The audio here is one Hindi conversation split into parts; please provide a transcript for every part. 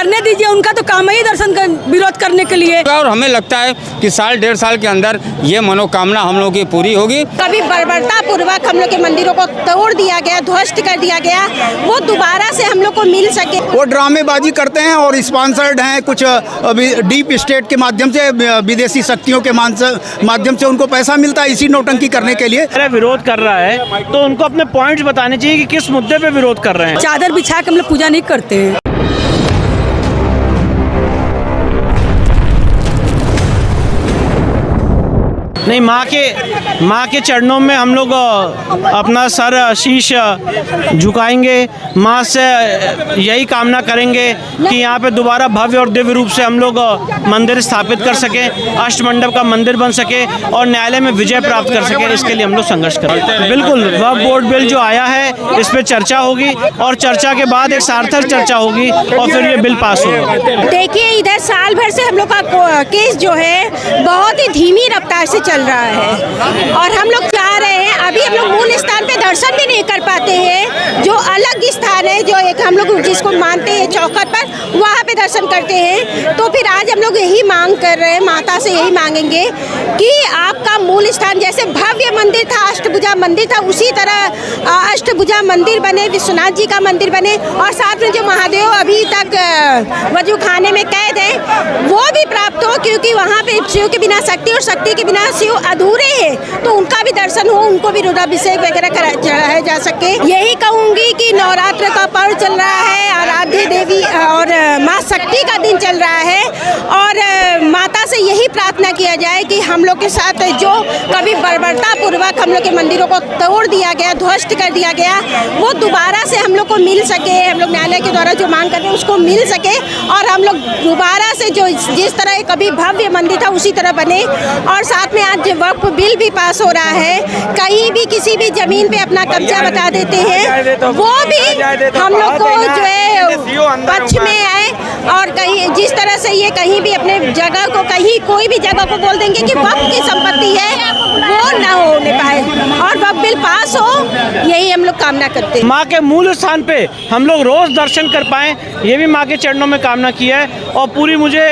करने दीजिए, उनका तो काम ही दर्शन का विरोध करने के लिए। और हमें लगता है कि साल डेढ़ साल के अंदर ये मनोकामना हम लोगों की पूरी होगी। कभी बर्बरता पूर्वक हम लोग के मंदिरों को तोड़ दिया गया, ध्वस्त कर दिया गया, वो दोबारा से हम लोग को मिल सके। वो ड्रामेबाजी करते हैं और स्पॉन्सर्ड हैं कुछ डीप स्टेट के माध्यम से, विदेशी शक्तियों के माध्यम से उनको पैसा मिलता है इसी नौटंकी करने के लिए। विरोध कर रहा है तो उनको अपने पॉइंट्स बताने चाहिए कि किस मुद्दे पे विरोध कर रहे हैं। चादर बिछा के हम लोग पूजा नहीं करते हैं। नहीं, माँ के चरणों में हम लोग अपना सर शीश झुकाएंगे, माँ से यही कामना करेंगे कि यहाँ पे दोबारा भव्य और दिव्य रूप से हम लोग मंदिर स्थापित कर सकें, अष्टमंडप का मंदिर बन सके और न्यायालय में विजय प्राप्त कर सके। इसके लिए हम लोग संघर्ष करें। बिल्कुल, वक्फ बोर्ड बिल जो आया है इस पर चर्चा होगी और चर्चा के बाद एक सार्थक चर्चा होगी और फिर ये बिल पास होगा। देखिए, इधर साल भर से हम लोग का केस जो है बहुत ही धीमी रफ्तार से चल रहा है और हम लोग चाह रहे हैं, अभी हम लोग मूल स्थान पे दर्शन भी नहीं कर पाते हैं। जो अलग स्थान है, जो एक हम लोग जिसको मानते हैं चौखट पर, वहाँ पे दर्शन करते हैं। तो फिर आज हम लोग यही मांग कर रहे हैं, माता से यही मांगेंगे कि आपका मूल स्थान जैसे भव्य मंदिर था, अष्टभुजा मंदिर था, उसी तरह अष्टभुजा मंदिर बने, विश्वनाथ जी का मंदिर बने और साथ में जो महादेव अभी तक वजू खाने में कैद है वो भी प्राप्त हो, क्योंकि वहाँ पे शिव के बिना शक्ति और शक्ति के बिना शिव अधूरे हैं। तो उनका भी दर्शन हो, उनको भी रुद्राभिषेक वगैरह चढ़ाया जा सके। यही कहूँगी कि नवरात्र का पर्व चल रहा है, आराध्य देवी और माँ शक्ति का दिन चल रहा है और माता से यही प्रार्थना किया जाए कि हम लोग के साथ जो कभी बर्बरता पूर्वक हम लोग के मंदिरों को तोड़ दिया गया, ध्वस्त कर दिया गया, वो दोबारा से हम लोग को मिल सके। हम लोग न्यायालय के द्वारा जो मांग करते हैं उसको मिल सके और हम लोग दोबारा से जो जिस तरह कभी भव्य मंदिर था उसी तरह बने। और साथ में आज वक्फ बिल भी पास हो रहा है, कहीं भी किसी भी जमीन पे अपना कब्जा बता देते हैं, वो भी हम लोग को जो है पक्ष में आए और कहीं जिस तरह से ये कहीं भी अपने जगह को, कहीं कोई भी जगह को बोल देंगे कि वक्फ की संपत्ति है, वो ना होने पाए और वक्फ बिल पास हो, यही हम लोग कामना करते हैं। माँ के मूल स्थान पे हम लोग रोज दर्शन कर पाएं, ये भी माँ के चरणों में कामना की है और पूरी मुझे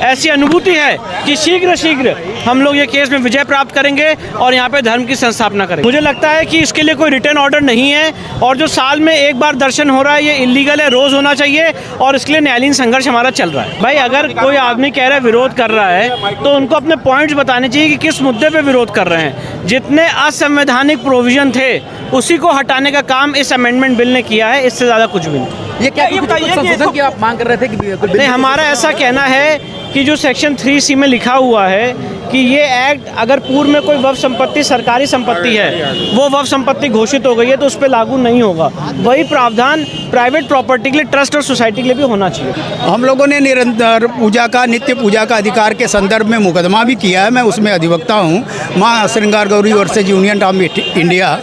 ऐसी अनुभूति है कि शीघ्र हम लोग ये केस में विजय प्राप्त करेंगे और यहाँ पे धर्म की संस्थापना करेंगे। मुझे लगता है कि इसके लिए कोई रिटर्न ऑर्डर नहीं है और जो साल में एक बार दर्शन हो रहा है ये इलीगल है, रोज होना चाहिए और इसके लिए न्यायालयीन संघर्ष हमारा चल रहा है। भाई, अगर कोई आदमी कह रहा है विरोध कर रहा है तो उनको अपने पॉइंट्स बताने चाहिए कि किस मुद्दे पे विरोध कर रहे हैं। जितने असंवैधानिक प्रोविजन थे उसी को हटाने का काम इस अमेंडमेंट बिल ने किया है, इससे ज़्यादा कुछ भी नहीं। ये क्या संशोधन की आप मांग कर रहे थे कि नहीं, हमारा ऐसा कहना है कि जो सेक्शन 3C में लिखा हुआ है कि ये एक्ट अगर पूर्व में कोई वक्फ संपत्ति सरकारी संपत्ति है, वो वक्फ संपत्ति घोषित हो गई है तो उस पर लागू नहीं होगा। वही प्रावधान प्राइवेट प्रॉपर्टी के लिए, ट्रस्ट और सोसाइटी के लिए भी होना चाहिए। हम लोगों ने निरंतर पूजा का, नित्य पूजा का अधिकार के संदर्भ में मुकदमा भी किया है, मैं उसमें अधिवक्ता हूँ, माँ श्रृंगार Gauri versus union of India.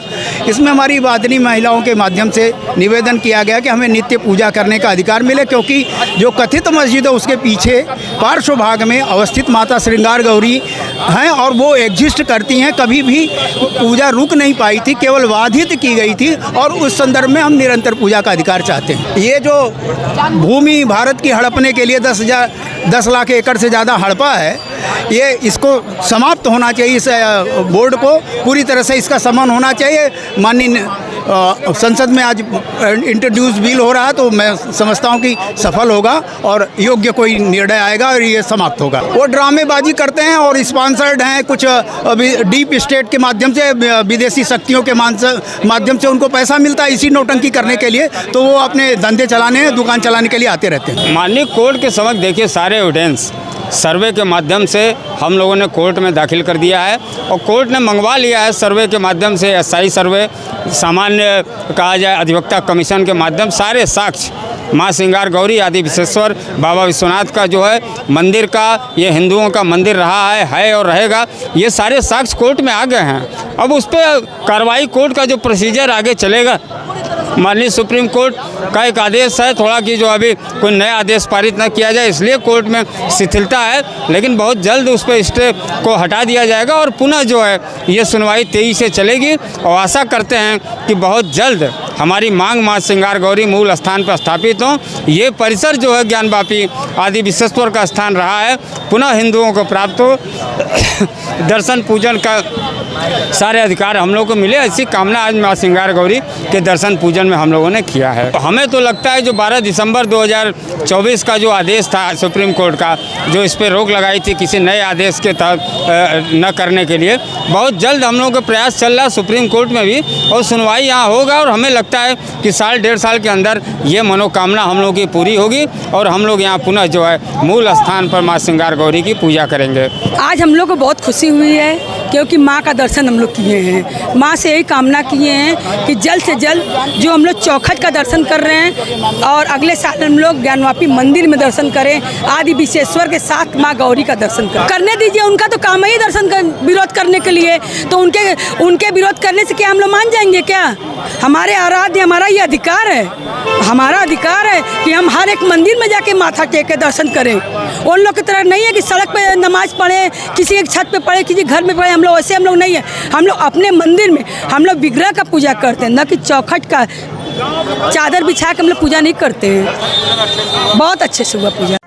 इसमें हमारी वादिनी महिलाओं के माध्यम से निवेदन किया गया कि हमें नित्य पूजा करने का अधिकार मिले, क्योंकि जो कथित मस्जिद है उसके पीछे पार्श्व भाग में अवस्थित माता श्रृंगार गौरी हैं और वो एग्जिस्ट करती हैं। कभी भी पूजा रुक नहीं पाई थी, केवल बाधित की गई थी और उस संदर्भ में हम निरंतर पूजा का अधिकार चाहते हैं। ये जो भूमि भारत की हड़पने के लिए 10 लाख एकड़ से ज़्यादा हड़पा है, ये इसको समाप्त होना चाहिए। इस बोर्ड को पूरी तरह से इसका समन होना चाहिए। माननीय संसद में आज इंट्रोड्यूस बिल हो रहा है तो मैं समझता हूँ कि सफल होगा और योग्य कोई निर्णय आएगा और ये समाप्त होगा। वो ड्रामेबाजी करते हैं और स्पॉन्सर्ड हैं कुछ डीप स्टेट के माध्यम से, विदेशी शक्तियों के माध्यम से उनको पैसा मिलता है इसी नौटंकी करने के लिए, तो वो अपने धंधे चलाने, दुकान चलाने के लिए आते रहते हैं। माननीय कोर्ट के समक्ष देखिए सारे एविडेंस सर्वे के माध्यम से हम लोगों ने कोर्ट में दाखिल कर दिया है और कोर्ट ने मंगवा लिया है सर्वे के माध्यम से, SI सर्वे, सामान्य कहा जाए अधिवक्ता कमीशन के माध्यम, सारे साक्ष्य माँ श्रृंगार गौरी आदि विश्वेश्वर बाबा विश्वनाथ का जो है मंदिर का, ये हिंदुओं का मंदिर रहा है और रहेगा, ये सारे साक्ष्य कोर्ट में आ गए हैं। अब उस पर कार्रवाई कोर्ट का जो प्रोसीजर आगे चलेगा माननीय सुप्रीम कोर्ट का एक आदेश है थोड़ा कि जो अभी कोई नया आदेश पारित न किया जाए, इसलिए कोर्ट में शिथिलता है, लेकिन बहुत जल्द उस पर स्टे को हटा दिया जाएगा और पुनः जो है ये सुनवाई तेजी से चलेगी। और आशा करते हैं कि बहुत जल्द हमारी मांग माँ श्रृंगार गौरी मूल स्थान पर स्थापित हों। ये परिसर जो है ज्ञानवापी आदि विश्वेश्वर का स्थान रहा है, पुनः हिंदुओं को प्राप्त हो, दर्शन पूजन का सारे अधिकार हम लोग को मिले, ऐसी कामना आज माँ श्रृंगार गौरी के दर्शन पूजन में हम लोगों ने किया है। तो हमें तो लगता है जो 12 दिसंबर 2024 का जो आदेश था सुप्रीम कोर्ट का, जो इस पर रोक लगाई थी किसी नए आदेश के तहत न करने के लिए, बहुत जल्द हम लोगों का प्रयास चल रहा है सुप्रीम कोर्ट में भी और सुनवाई यहाँ होगा। और हमें लगता है कि साल डेढ़ साल के अंदर ये मनोकामना हम लोग की पूरी होगी और हम लोग यहाँ पुनः जो है मूल स्थान पर माँ श्रृंगार गौरी की पूजा करेंगे। आज हम लोग को बहुत खुशी हुई है क्योंकि माँ का दर्शन हम लोग किए हैं। माँ से यही कामना किए हैं कि जल्द से जल्द जो हम लोग चौखट का दर्शन कर रहे हैं और अगले साल हम लोग ज्ञानवापी मंदिर में दर्शन करें, आदि विश्वेश्वर के साथ माँ गौरी का दर्शन करें। करने दीजिए, उनका तो काम ही दर्शन का विरोध करने के लिए, तो उनके विरोध करने से क्या हम लोग मान जाएंगे क्या? हमारे आराध्य, हमारा ये अधिकार है, हमारा अधिकार है कि हम हर एक मंदिर में जाके माथा टेक के दर्शन करें। उन लोग की तरह नहीं है कि सड़क पे नमाज पढ़े, किसी एक छत पे पढ़े, किसी घर में पढ़े। हम लोग ऐसे हम लोग नहीं है। हम लोग अपने मंदिर में हम लोग विग्रह का पूजा करते हैं, न कि चौखट का चादर बिछा के हम लोग पूजा नहीं करते हैं। बहुत अच्छे से हुआ पूजा।